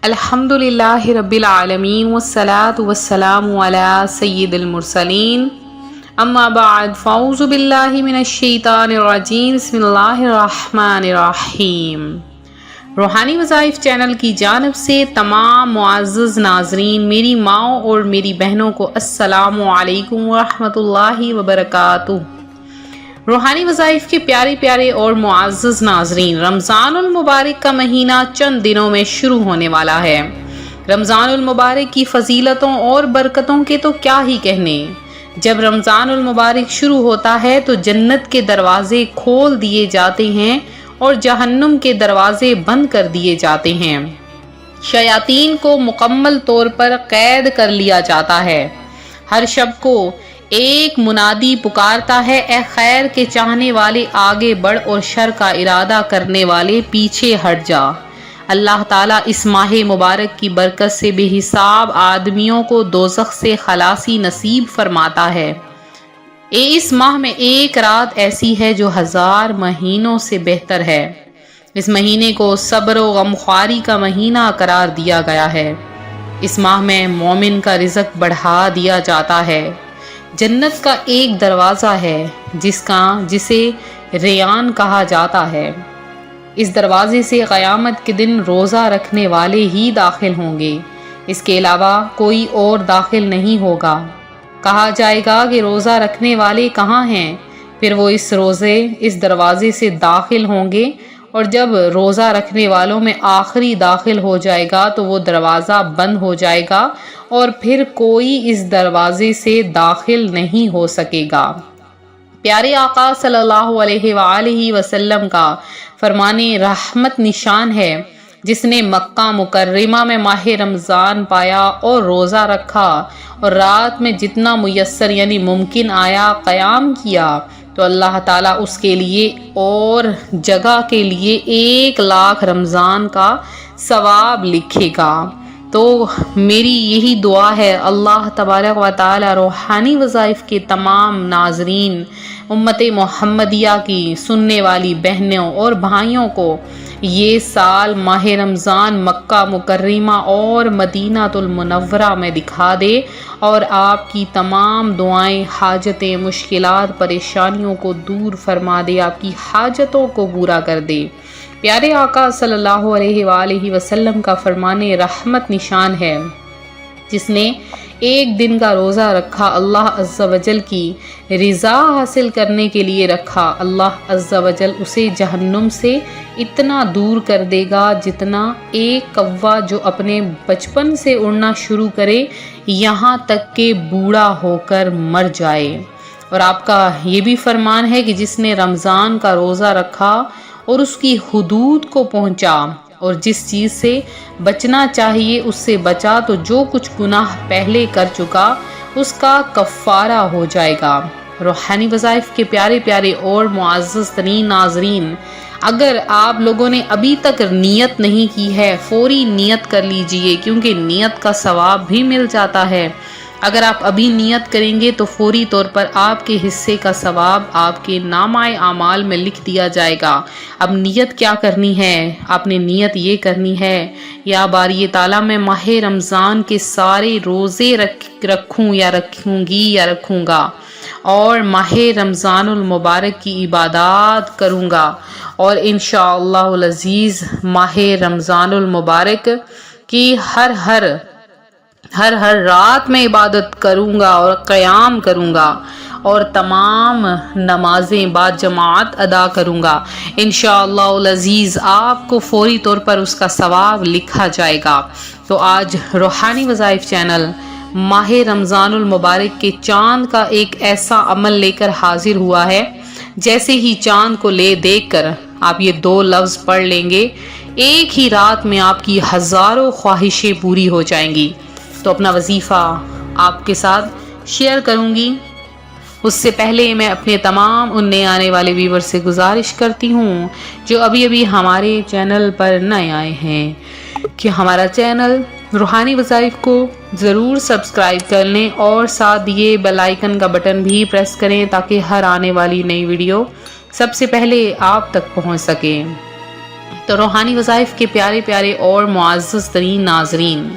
الحمدللہ رب العالمین والصلاة والسلام علی سید المرسلین اما بعد فاعوذ باللہ من الشیطان الرجیم بسم اللہ الرحمن الرحیم۔ روحانی وظائف چینل کی جانب سے تمام معزز ناظرین، میری ماؤں اور میری بہنوں کو السلام علیکم ورحمۃ اللہ وبرکاتہ۔ روحانی وظائف کے پیارے پیارے اور معزز ناظرین، رمضان المبارک کا مہینہ چند دنوں میں شروع ہونے والا ہے۔ رمضان المبارک کی فضیلتوں اور برکتوں کے تو کیا ہی کہنے۔ جب رمضان المبارک شروع ہوتا ہے تو جنت کے دروازے کھول دیے جاتے ہیں اور جہنم کے دروازے بند کر دیے جاتے ہیں۔ شیاطین کو مکمل طور پر قید کر لیا جاتا ہے۔ ہر شب کو ایک منادی پکارتا ہے، اے خیر کے چاہنے والے آگے بڑھ اور شر کا ارادہ کرنے والے پیچھے ہٹ جا۔ اللہ تعالیٰ اس ماہ مبارک کی برکت سے بے حساب آدمیوں کو دوزخ سے خلاصی نصیب فرماتا ہے۔ اس ماہ میں ایک رات ایسی ہے جو 1000 مہینوں سے بہتر ہے۔ اس مہینے کو صبر و غمخواری کا مہینہ قرار دیا گیا ہے۔ اس ماہ میں مومن کا رزق بڑھا دیا جاتا ہے۔ جنت کا ایک دروازہ ہے جسے ریان کہا جاتا ہے۔ اس دروازے سے قیامت کے دن روزہ رکھنے والے ہی داخل ہوں گے، اس کے علاوہ کوئی اور داخل نہیں ہوگا۔ کہا جائے گا کہ روزہ رکھنے والے کہاں ہیں؟ پھر وہ اس دروازے سے داخل ہوں گے، اور جب روزہ رکھنے والوں میں آخری داخل ہو جائے گا تو وہ دروازہ بند ہو جائے گا اور پھر کوئی اس دروازے سے داخل نہیں ہو سکے گا۔ پیارے آقا صلی اللہ علیہ وآلہ وسلم کا فرمان رحمت نشان ہے، جس نے مکہ مکرمہ میں ماہ رمضان پایا اور روزہ رکھا اور رات میں جتنا میسر یعنی ممکن آیا قیام کیا، تو اللہ تعالیٰ اس کے لیے اور جگہ کے لیے 1,00,000 رمضان کا ثواب لکھے گا۔ تو میری یہی دعا ہے، اللہ تبارک و تعالی روحانی وظائف کے تمام ناظرین، امت محمدیہ کی سننے والی بہنوں اور بھائیوں کو یہ سال ماہ رمضان مکہ مکرمہ اور مدینہ المنورہ میں دکھا دے اور آپ کی تمام دعائیں، حاجتیں، مشکلات، پریشانیوں کو دور فرما دے، آپ کی حاجتوں کو پورا کر دے۔ پیارے آقا صلی اللہ علیہ وآلہ وسلم کا فرمان رحمت نشان ہے، جس نے ایک دن کا روزہ رکھا اللہ عز و جل کی رضا حاصل کرنے کے لیے رکھا، اللہ عز و جل اسے جہنم سے اتنا دور کر دے گا جتنا ایک کوا جو اپنے بچپن سے اڑنا شروع کرے یہاں تک کہ بوڑھا ہو کر مر جائے۔ اور آپ کا یہ بھی فرمان ہے کہ جس نے رمضان کا روزہ رکھا اور اس کی حدود کو پہنچا اور جس چیز سے بچنا چاہیے اس سے بچا، تو جو کچھ گناہ پہلے کر چکا اس کا کفارہ ہو جائے گا۔ روحانی وظائف کے پیارے پیارے اور معزز ترین ناظرین، اگر آپ لوگوں نے ابھی تک نیت نہیں کی ہے، فوری نیت کر لیجئے، کیونکہ نیت کا ثواب بھی مل جاتا ہے۔ اگر آپ ابھی نیت کریں گے تو فوری طور پر آپ کے حصے کا ثواب آپ کے نامہ اعمال میں لکھ دیا جائے گا۔ اب نیت کیا کرنی ہے؟ آپ نے نیت یہ کرنی ہے، یا باری تعالیٰ میں ماہ رمضان کے سارے روزے رکھوں یا رکھوں گی یا رکھوں گا، اور ماہ رمضان المبارک کی عبادات کروں گا، اور انشاءاللہ العزیز ماہ رمضان المبارک کی ہر رات میں عبادت کروں گا اور قیام کروں گا، اور تمام نمازیں با جماعت ادا کروں گا۔ انشاءاللہ العزیز آپ کو فوری طور پر اس کا ثواب لکھا جائے گا۔ تو آج روحانی وظائف چینل ماہ رمضان المبارک کے چاند کا ایک ایسا عمل لے کر حاضر ہوا ہے، جیسے ہی چاند کو دیکھ کر آپ یہ 2 لفظ پڑھ لیں گے، ایک ہی رات میں آپ کی ہزاروں خواہشیں پوری ہو جائیں گی۔ تو اپنا وظیفہ آپ کے ساتھ شیئر کروں گی، اس سے پہلے میں اپنے تمام ان نئے آنے والے ویور سے گزارش کرتی ہوں جو ابھی ہمارے چینل پر نئے آئے ہیں کہ ہمارا چینل روحانی وظائف کو ضرور سبسکرائب کر لیں اور ساتھ دیے بیل آئیکن کا بٹن بھی پریس کریں تاکہ ہر آنے والی نئی ویڈیو سب سے پہلے آپ تک پہنچ سکے۔ تو روحانی وظائف کے پیارے پیارے اور معزز ترین ناظرین،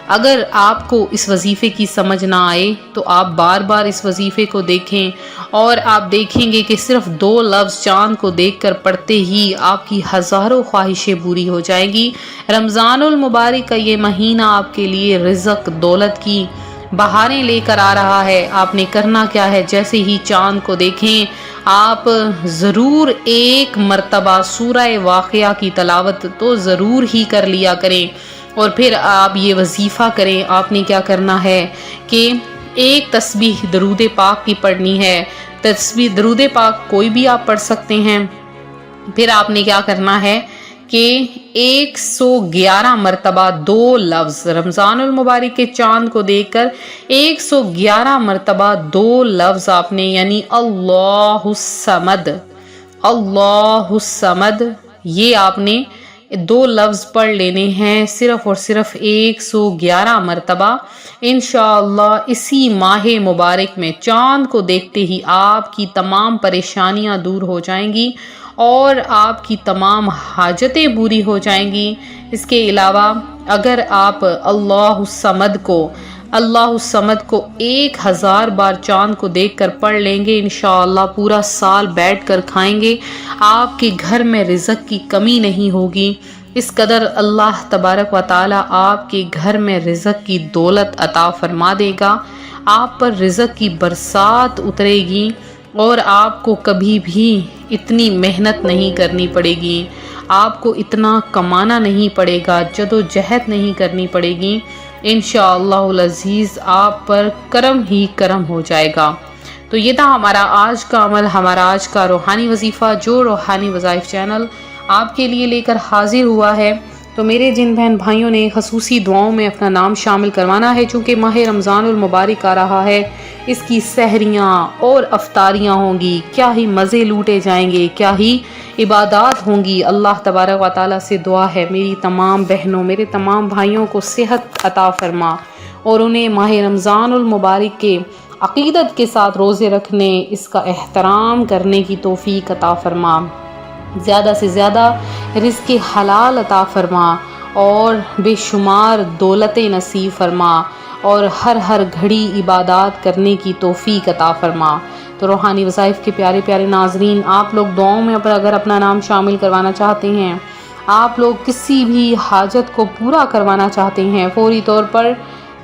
اگر آپ کو اس وظیفے کی سمجھ نہ آئے تو آپ بار بار اس وظیفے کو دیکھیں، اور آپ دیکھیں گے کہ صرف 2 لفظ چاند کو دیکھ کر پڑھتے ہی آپ کی ہزاروں خواہشیں پوری ہو جائیں گی۔ رمضان المبارک کا یہ مہینہ آپ کے لیے رزق، دولت کی بہاریں لے کر آ رہا ہے۔ آپ نے کرنا کیا ہے، جیسے ہی چاند کو دیکھیں آپ ضرور ایک مرتبہ سورہ واقعہ کی تلاوت تو ضرور ہی کر لیا کریں، اور پھر آپ یہ وظیفہ کریں۔ آپ نے کیا کرنا ہے کہ ایک تسبیح درود پاک کی پڑھنی ہے۔ تسبیح درود پاک کوئی بھی آپ پڑھ سکتے ہیں۔ پھر آپ نے کیا کرنا ہے کہ 111 مرتبہ 2 لفظ رمضان المبارک کے چاند کو دیکھ کر 111 مرتبہ 2 لفظ آپ نے، یعنی اللہ الصمد، اللہ الصمد، یہ آپ نے 2 لفظ پڑھ لینے ہیں صرف اور صرف 111 مرتبہ۔ انشاءاللہ اسی ماہ مبارک میں چاند کو دیکھتے ہی آپ کی تمام پریشانیاں دور ہو جائیں گی اور آپ کی تمام حاجتیں پوری ہو جائیں گی۔ اس کے علاوہ اگر آپ اللہ الصمد کو 1000 بار چاند کو دیکھ کر پڑھ لیں گے، انشاءاللہ پورا سال بیٹھ کر کھائیں گے، آپ کے گھر میں رزق کی کمی نہیں ہوگی۔ اس قدر اللہ تبارک و تعالی آپ کے گھر میں رزق کی دولت عطا فرما دے گا، آپ پر رزق کی برسات اترے گی، اور آپ کو کبھی بھی اتنی محنت نہیں کرنی پڑے گی، آپ کو اتنا کمانا نہیں پڑے گا، جدوجہد نہیں کرنی پڑے گی۔ انشاءاللہ العزیز آپ پر کرم ہی کرم ہو جائے گا۔ تو یہ تھا ہمارا آج کا عمل، ہمارا آج کا روحانی وظیفہ جو روحانی وظائف چینل آپ کے لیے لے کر حاضر ہوا ہے۔ تو میرے جن بہن بھائیوں نے خصوصی دعاؤں میں اپنا نام شامل کروانا ہے، چونکہ ماہ رمضان المبارک آ رہا ہے، اس کی سحریاں اور افطاریاں ہوں گی، کیا ہی مزے لوٹے جائیں گے، کیا ہی عبادات ہوں گی۔ اللہ تبارک و تعالیٰ سے دعا ہے میری تمام بہنوں، میرے تمام بھائیوں کو صحت عطا فرما، اور انہیں ماہ رمضان المبارک کے عقیدت کے ساتھ روزے رکھنے، اس کا احترام کرنے کی توفیق عطا فرما، زیادہ سے زیادہ رزق حلال عطا فرما، اور بے شمار دولتیں نصیب فرما، اور ہر گھڑی عبادات کرنے کی توفیق عطا فرما۔ تو روحانی وظائف کے پیارے پیارے ناظرین، آپ لوگ دعاؤں میں اگر اپنا نام شامل کروانا چاہتے ہیں، آپ لوگ کسی بھی حاجت کو پورا کروانا چاہتے ہیں، فوری طور پر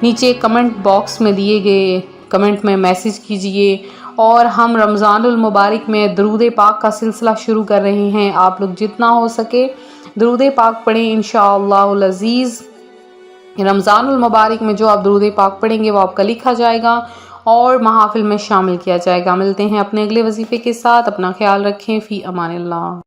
نیچے کمنٹ باکس میں دیے گئے کمنٹ میں میسج کیجئے، اور ہم رمضان المبارک میں درود پاک کا سلسلہ شروع کر رہے ہیں۔ آپ لوگ جتنا ہو سکے درود پاک پڑھیں، انشاءاللہ العزیز رمضان المبارک میں جو آپ درود پاک پڑھیں گے وہ آپ کا لکھا جائے گا اور محافل میں شامل کیا جائے گا۔ ملتے ہیں اپنے اگلے وظیفے کے ساتھ، اپنا خیال رکھیں، فی امان اللہ۔